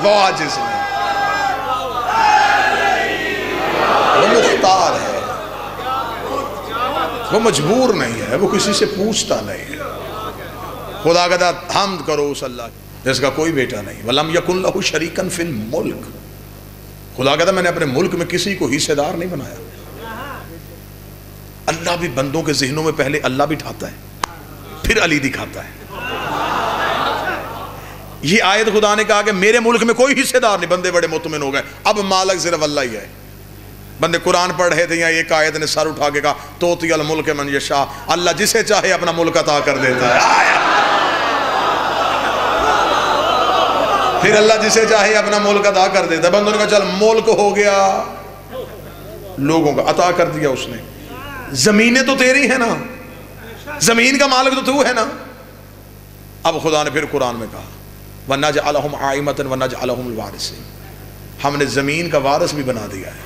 وہ عاجز نہیں، وہ مختار ہے، وہ مجبور نہیں ہے، وہ کسی سے پوچھتا نہیں ہے۔ خدا کہتا حمد کرو اس اللہ جس کا کوئی بیٹا نہیں، وَلَمْ يَكُنْ لَهُ شَرِيكًا فِي الْمُلْكِ۔ خدا کہتا میں نے اپنے ملک میں کسی کو حصے دار نہیں بنایا۔ اللہ بھی بندوں کے ذہنوں میں پہلے اللہ بٹھاتا ہے، پھر علی دکھاتا ہے۔ یہ آیت خدا نے کہا کہ میرے ملک میں کوئی حصے دار نہیں، بندے بڑے مطمئن ہو گئے، اب مالک صرف اللہ ہی ہے۔ بندے قرآن پڑھ رہے تھے، یا ایک آیت نے سر اٹھا کے کہا توتی الملک من یشاء، اللہ جسے چاہے اپنا ملک عطا کر دیتا ہے۔ پھر اللہ جسے چاہے اپنا ملک عطا کر دیتا ہے۔ بندوں نے کہا چل ملک ہو گیا، لوگوں کا عطا کر دیا اس نے۔ زمینیں تو تیری ہیں نا، زمین کا مالک تو تو ہے نا۔ اب خدا نے پھر قرآن میں کہا وَنَجْعَلَهُمْ عَائِمَةً وَنَجْعَلَهُمُ الْوَارِثِينَ، ہم نے زمین کا وارث بھی بنا دیا ہے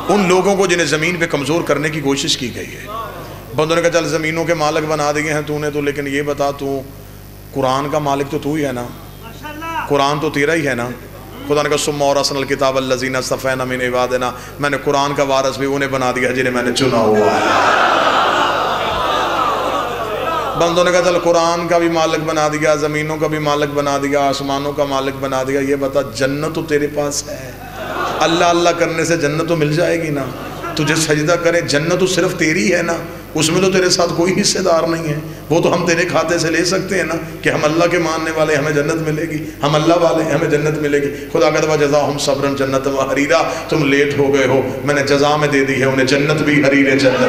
ان لوگوں کو جنہیں زمین پہ کمزور کرنے کی کوشش کی گئی ہے۔ بندوں نے کہا چل زمینوں کے مالک بنا دیے ہیں تو نے تو، لیکن یہ بتا تو قرآن کا مالک تو ہی ہے نا، قرآن تو تیرا ہی ہے نا۔ خدا نے کہا ثم اورثنا الکتاب الذین اصطفینا من عبادنا، میں نے قرآن کا وارث بھی انہیں بنا دیا جنہیں میں نے چنا ہوا ہے۔ بندوں نے کہا چل قرآن کا بھی مالک بنا دیا، زمینوں کا بھی مالک بنا دیا، آسمانوں کا مالک بنا دیا، یہ بتا جنت تو تیرے پاس ہے، اللہ اللہ کرنے سے جنت تو مل جائے گی نا، تجھے سجدہ کرے جنت تو صرف تیری ہے نا، اس میں تو تیرے ساتھ کوئی حصے دار نہیں ہے، وہ تو ہم تیرے کھاتے سے لے سکتے ہیں نا کہ ہم اللہ کے ماننے والے ہمیں جنت ملے گی، ہم اللہ والے ہمیں جنت ملے گی۔ خدا کہتا ہے جزاہم صبرا جنت و حریرا، تم لیٹ ہو گئے ہو، میں نے جزا میں دے دی ہے انہیں جنت بھی، حریر جنت بھی۔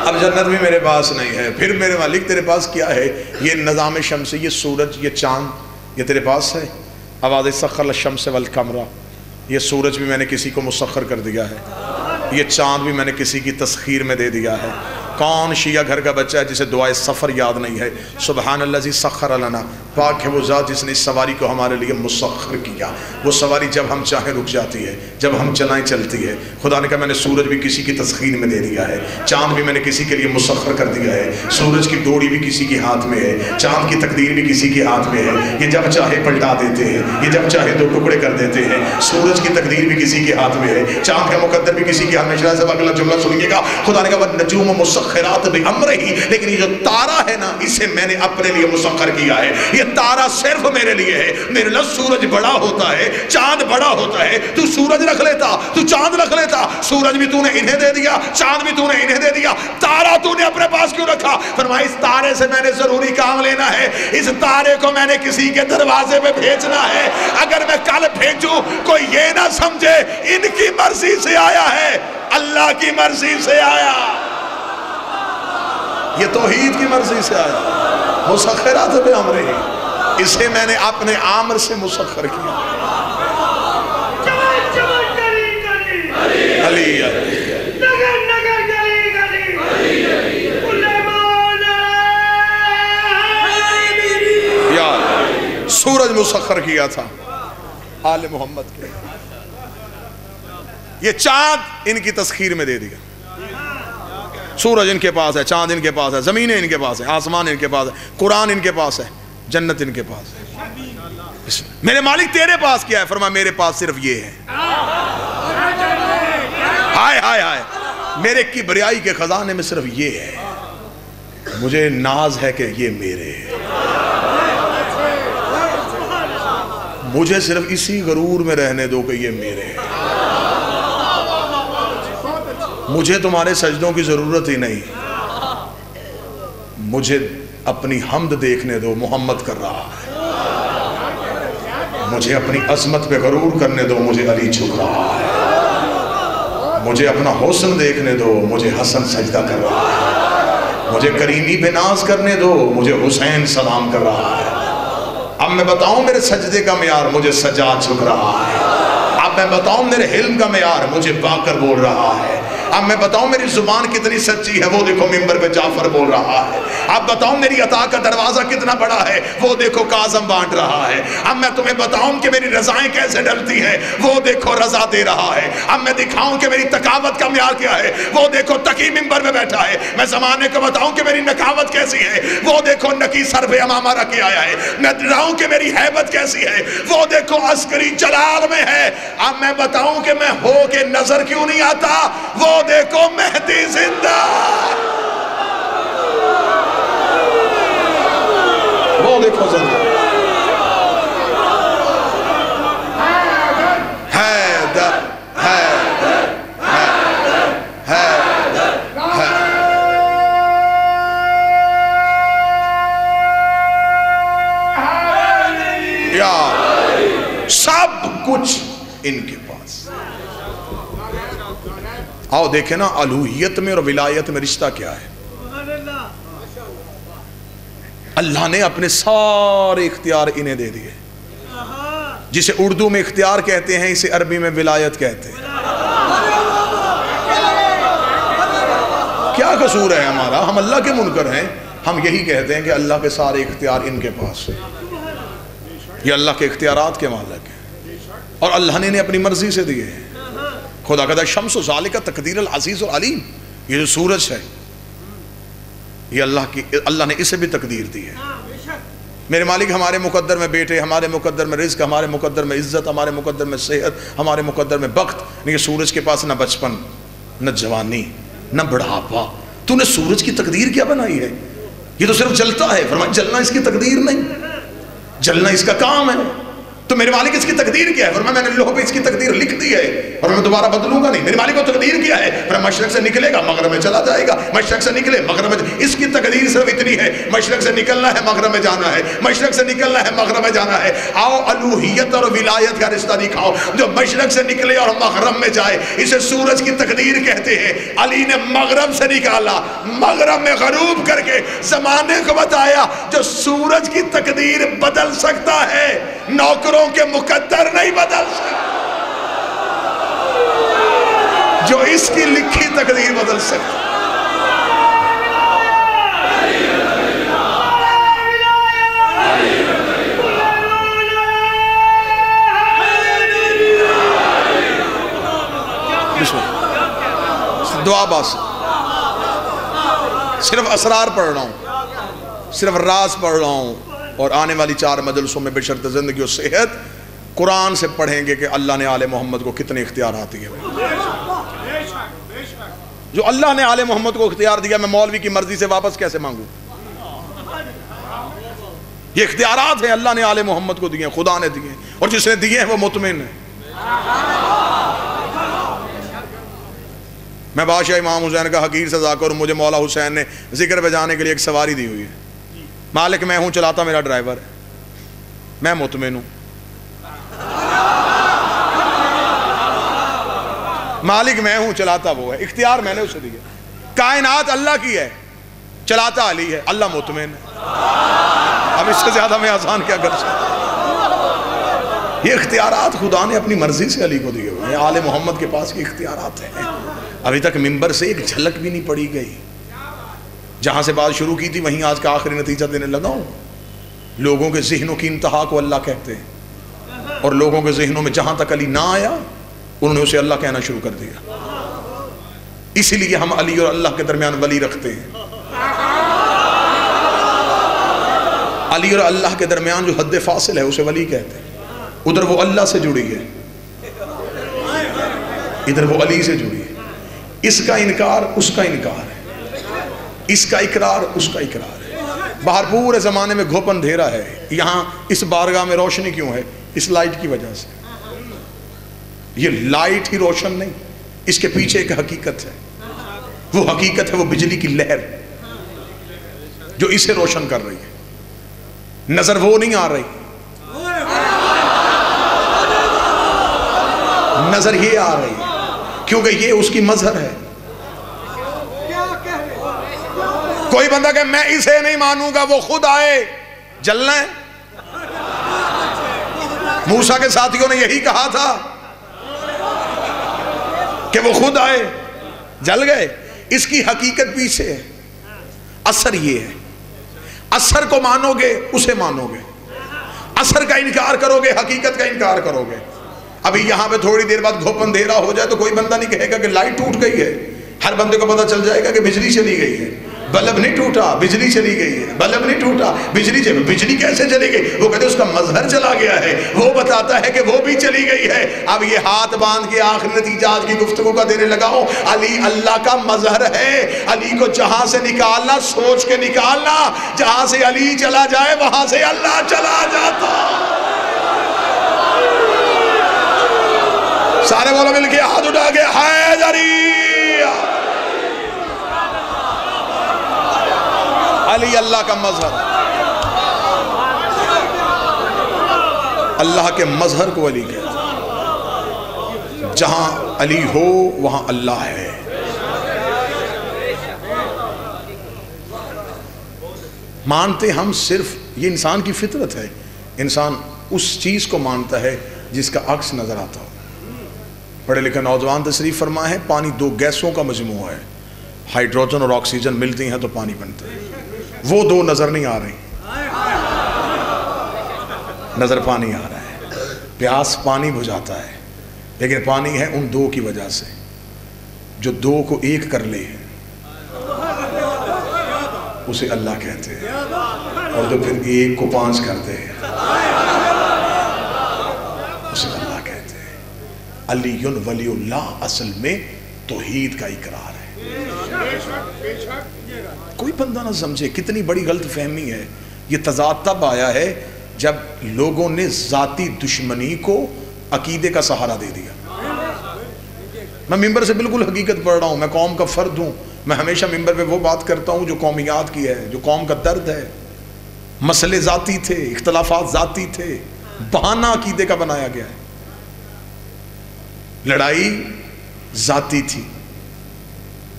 اب جنت بھی میرے پاس نہیں ہے، پھر میرے مالک تیرے پاس کیا ہے؟ یہ نظام شمسی، یہ سورج، یہ چاند، یہ تیرے پاس ہے۔ آواز سخر الشمس والقمر، یہ سورج بھی میں نے کسی کو مسخر کر دیا ہے، یہ چاند بھی میں نے کسی کی تسخیر میں دے دیا ہے۔ کون شیعہ گھر کا بچہ ہے جسے دعائے سفر یاد نہیں ہے؟ سبحان الذی سخر لنا، پاک ہے وہ ذات جس نے اس سواری کو ہمارے لیے مسخر کیا۔ وہ سواری جب ہم چاہیں رک جاتی ہے، جب ہم چلائیں چلتی ہے۔ خدا نے کہا میں نے سورج بھی کسی کی تسخیر میں دے دیا ہے، چاند بھی میں نے کسی کے لیے مسخر کر دیا ہے، سورج کی ڈوری بھی کسی کے ہاتھ میں ہے، چاند کی تقدیر بھی کسی کے ہاتھ میں ہے، یہ جب چاہے پلٹا دیتے ہیں، یہ جب چاہے دو ٹکڑے کر دیتے ہیں۔ سورج کی تقدیر بھی کسی کے ہاتھ میں ہے، چاند کا مقدر بھی کسی کے ہاتھ میں۔ شاید سے اگلا جملہ سنیے گا، خدا نے کہا والنجوم مسخرات بامرہ، لیکن یہ جو تارا ہے نا اسے میں نے اپنے لیے مسخر کیا ہے، یہ تارا صرف میرے لیے ہے۔ میرے لئے سورج بڑا ہوتا ہے، چاند بڑا ہوتا ہے، تو سورج رکھ لیتا، تو چاند رکھ لیتا، سورج بھی تو نے انہیں دے دیا، چاند بھی تو نے انہیں دے دیا، تارا تو نے اپنے پاس کیوں رکھا؟ فرمایا اس تارے سے میں نے ضروری کام لینا ہے، اس تارے کو میں نے کسی کے دروازے پہ بھیجنا ہے۔ اگر میں کل بھیجوں کوئی یہ نہ سمجھے ان کی مرضی سے آیا ہے، اللہ کی مرضی سے آیا، یہ توحید کی مرضی سے آیا۔ مسخرات بامرہ، اسے میں نے اپنے آمر سے مسخر کیا۔ علی یار سورج مسخر کیا تھا آل محمد کے، یہ چاند ان کی تسخیر میں دے دیا۔ سورج ان کے پاس ہے، چاند ان کے پاس ہے، زمینیں ان کے پاس ہے، آسمان ان کے پاس ہے، قرآن ان کے پاس ہے، جنت ان کے پاس ہے۔ میرے مالک تیرے پاس کیا ہے؟ فرمایا میرے پاس صرف یہ ہے۔ ہائے ہائے ہائے، میرے کبریائی کے خزانے میں صرف یہ ہے، مجھے ناز ہے کہ یہ میرے ہے، مجھے صرف اسی غرور میں رہنے دو کہ یہ میرے ہے، مجھے تمہارے سجدوں کی ضرورت ہی نہیں، مجھے اپنی حمد دیکھنے دو، محمد کر رہا ہے، مجھے اپنی عظمت پہ غرور کرنے دو، مجھے علی جھک رہا ہے، مجھے اپنا حسن دیکھنے دو، مجھے حسن سجدہ کر رہا ہے، مجھے کریمی پہ ناز کرنے دو، مجھے حسین سلام کر رہا ہے۔ اب میں بتاؤں میرے سجدے کا معیار، مجھے سجاد جھک رہا ہے۔ اب میں بتاؤں میرے حلم کا معیار، مجھے باقر بول رہا ہے۔ اب میں بتاؤں میری زبان کتنی سچی ہے، وہ دیکھو منبر پہ جعفر بول رہا ہے۔ اب بتاؤں میری عطا کا دروازہ کتنا بڑا ہے، وہ دیکھو کاظم بانٹ رہا ہے۔ اب میں تمہیں بتاؤں کہ میری رضائیں کیسے ڈلتی ہیں، وہ دیکھو رضا دے رہا ہے۔ اب میں دکھاؤں کہ میری تقاوت کا معیار کیا ہے، وہ دیکھو تقی منبر پہ بیٹھا ہے۔ میں زمانے کو بتاؤں کہ میری نکاوت کیسی ہے، وہ دیکھو نکی سر پہ امامہ رکھے آیا ہے۔ میں بتاؤں کہ میری ہیبت کیسی ہے، وہ دیکھو عسکری جلال میں ہے۔ اب میں بتاؤں کہ میں ہو کے نظر کیوں نہیں آتا، وہ دیکھو مہدی زندہ، وہ دیکھو زندہ۔ حیدر حیدر حیدر حیدر یا سب کچھ ان کے پاس۔ آؤ دیکھیں نا الوہیت میں اور ولایت میں رشتہ کیا ہے۔ اللہ نے اپنے سارے اختیار انہیں دے دیے، جسے اردو میں اختیار کہتے ہیں اسے عربی میں ولایت کہتے ہیں۔ کیا قصور ہے ہمارا، ہم اللہ کے منکر ہیں، ہم یہی کہتے ہیں کہ اللہ کے سارے اختیار ان کے پاس ہیں، یہ اللہ کے اختیارات کے مالک ہیں اور اللہ نے انہیں اپنی مرضی سے دیے ہیں۔ خدا کہتا ہے شمس و ذالک تقدیر العزیز العلیم، یہ جو سورج ہے یہ اللہ نے اسے بھی تقدیر دی ہے۔ میرے مالک ہمارے مقدر میں بیٹے، ہمارے مقدر میں رزق، ہمارے مقدر میں عزت، ہمارے مقدر میں صحت، ہمارے مقدر میں بخت۔ یہ سورج کے پاس نہ بچپن، نہ جوانی، نہ بڑھاپا۔ تو نے سورج کی تقدیر کیا بنائی ہے، یہ تو صرف جلتا ہے۔ فرمایا جلنا اس کی تقدیر نہیں، جلنا اس کا کام ہے۔ تو میرے مالک اس کی تقدیر کیا ہے؟ فرمایا میں نے لوح پہ اس کی تقدیر لکھ دی ہے اور میں دوبارہ بدلوں گا نہیں۔ میرے مالک کو تقدیر کیا ہے؟ فرمایا مشرق سے نکلے گا مغرب میں چلا جائے گا، مشرق سے نکلے مغرب میں اس کی تقدیر صرف اتنی ہے، مشرق سے نکلنا ہے مغرب میں جانا ہے، مشرق سے نکلنا ہے مغرب میں جانا ہے۔ آؤ الوہیت اور ولایت کا رشتہ دکھاؤ، جو مشرق سے نکلے اور مغرب میں جائے، اسے سورج کی تقدیر کہتے ہیں۔ علی نے مغرب سے نکالا، مغرب میں غروب کر کے زمانے کو بتایا جو سورج کی تقدیر بدل سکتا ہے، نوکروں کے مقدر نہیں بدل سکتا، جو اس کی لکھی تقدیر بدل سکتا۔ دعا باس صرف اسرار پڑھ رہا ہوں، صرف راز پڑھ رہا ہوں، اور آنے والی 4 مجلسوں میں بشرط زندگی و صحت قرآن سے پڑھیں گے کہ اللہ نے آل محمد کو کتنے اختیارات دیے۔ جو اللہ نے آل محمد کو اختیار دیا میں مولوی کی مرضی سے واپس کیسے مانگوں؟ یہ اختیارات ہیں اللہ نے آل محمد کو دیے، خدا نے دیے، اور جس نے دیے ہیں وہ مطمئن ہے۔ میں بادشاہ امام حسین کا حقیر سے ذاکر ہوں، مجھے مولا حسین نے ذکر پہ جانے کے لیے ایک سواری دی ہوئی ہے، مالک میں ہوں، چلاتا میرا ڈرائیور ہے، میں مطمئن ہوں، مالک میں ہوں، چلاتا وہ ہے، اختیار میں نے اسے دیا۔ کائنات اللہ کی ہے، چلاتا علی ہے، اللہ مطمئن ہے۔ اب اس سے زیادہ میں آسان کیا کر سکتا؟ یہ اختیارات خدا نے اپنی مرضی سے علی کو دیے ہوئے ہیں، آل محمد کے پاس یہ اختیارات ہیں۔ ابھی تک منبر سے ایک جھلک بھی نہیں پڑی گئی، جہاں سے بات شروع کی تھی وہیں آج کا آخری نتیجہ دینے لگا ہوں۔ لوگوں کے ذہنوں کی انتہا کو اللہ کہتے ہیں، اور لوگوں کے ذہنوں میں جہاں تک علی نہ آیا انہوں نے اسے اللہ کہنا شروع کر دیا۔ اسی لیے ہم علی اور اللہ کے درمیان ولی رکھتے ہیں۔ علی اور اللہ کے درمیان جو حد فاصل ہے اسے ولی کہتے ہیں۔ ادھر وہ اللہ سے جڑی ہے، ادھر وہ علی سے جڑی ہے۔ اس کا انکار اس کا انکار ہے، اس کا اقرار اس کا اقرار ہے۔ باہر پورے زمانے میں گھوپ اندھیرا ہے، یہاں اس بارگاہ میں روشنی کیوں ہے؟ اس لائٹ کی وجہ سے۔ یہ لائٹ ہی روشن نہیں، اس کے پیچھے ایک حقیقت ہے، وہ حقیقت ہے وہ بجلی کی لہر جو اسے روشن کر رہی ہے۔ نظر وہ نہیں آ رہی، نظر یہ آ رہی ہے، کیونکہ یہ اس کی مظہر ہے۔ کوئی بندہ کہ میں اسے نہیں مانوں گا، وہ خود آئے، جلنا ہے۔ موسیٰ کے ساتھیوں نے یہی کہا تھا کہ وہ خود آئے، جل گئے. اس کی حقیقت پیچھے ہے. اثر یہ ہے، اثر کو مانو گے اسے مانو گے، اثر کا انکار کرو گے حقیقت کا انکار کرو گے. ابھی یہاں پہ تھوڑی دیر بعد گھوپ اندھیرا ہو جائے تو کوئی بندہ نہیں کہے گا کہ لائٹ ٹوٹ گئی ہے. ہر بندے کو پتہ چل جائے گا کہ بجلی چلی گئی ہے. بلب نہیں ٹوٹا، بجلی چلی گئی ہے. بلب نہیں ٹوٹا، بجلی کیسے چلی گئی؟ وہ کہتے ہیں اس کا مظہر چلا گیا ہے، وہ بتاتا ہے کہ وہ بھی چلی گئی ہے. اب یہ ہاتھ باندھ کے آخری نتیجہ آج کی گفتگو کا دینے لگا ہوں. علی اللہ کا مظہر ہے. علی کو جہاں سے نکالنا سوچ کے نکالنا، جہاں سے علی چلا جائے وہاں سے اللہ چلا جاتا. سارے بولو مل کے ہاتھ اٹھا کے حیدری. علی اللہ کا مظہر. اللہ کے مظہر کو علی کہتے ہیں. جہاں علی ہو وہاں اللہ ہے. مانتے ہم صرف، یہ انسان کی فطرت ہے، انسان اس چیز کو مانتا ہے جس کا عکس نظر آتا ہو. پڑھے لکھے نوجوان تشریف فرما ہے، پانی دو گیسوں کا مجموعہ ہے، ہائیڈروجن اور آکسیجن ملتی ہیں تو پانی بنتا ہے. وہ دو نظر نہیں آ رہی، نظر پانی آ رہا ہے. پیاس پانی بجھاتا ہے، لیکن پانی ہے ان دو کی وجہ سے. جو دو کو ایک کر لے اسے اللہ کہتے ہیں، اور جو پھر ایک کو پانچ کر دے اسے اللہ کہتے ہیں. علی ولی اللہ اصل میں توحید کا اقرار ہے. کوئی بندہ نہ سمجھے کتنی بڑی غلط فہمی ہے. یہ تضاد تب آیا ہے جب لوگوں نے ذاتی دشمنی کو عقیدے کا سہارا دے دیا. میں ممبر سے بالکل حقیقت پڑھ رہا ہوں، میں قوم کا فرد ہوں. میں ہمیشہ ممبر پہ وہ بات کرتا ہوں جو قومیات کی ہے، جو قوم کا درد ہے. مسئلے ذاتی تھے، اختلافات ذاتی تھے، بہانہ عقیدے کا بنایا گیا ہے. لڑائی ذاتی تھی،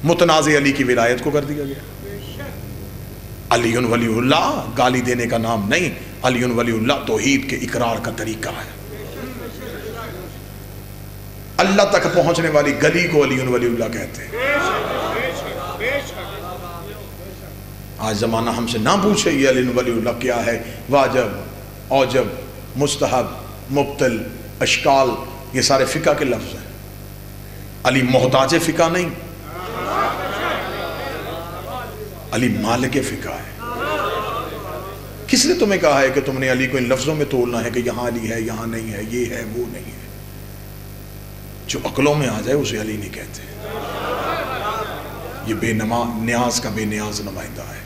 متنازع علی کی ولایت کو کر دیا گیا. علی ولی اللہ گالی دینے کا نام نہیں، علی ولی اللہ توحید کے اقرار کا طریقہ ہے. اللہ تک پہنچنے والی گلی کو علی ولی اللہ کہتے ہیں. آج زمانہ ہم سے نہ پوچھے یہ علی ولی اللہ کیا ہے. واجب، اوجب، مستحب، مبطل، اشکال، یہ سارے فقہ کے لفظ ہیں. علی محتاج فقہ نہیں، علی مالک فقہ ہے. کس نے تمہیں کہا ہے کہ تم نے علی کو ان لفظوں میں تولنا ہے کہ یہاں علی ہے، یہاں نہیں ہے، یہ ہے، وہ نہیں ہے؟ جو عقلوں میں آ جائے اسے علی نہیں کہتے. یہ بے نیاز کا بے نیاز نمائندہ ہے.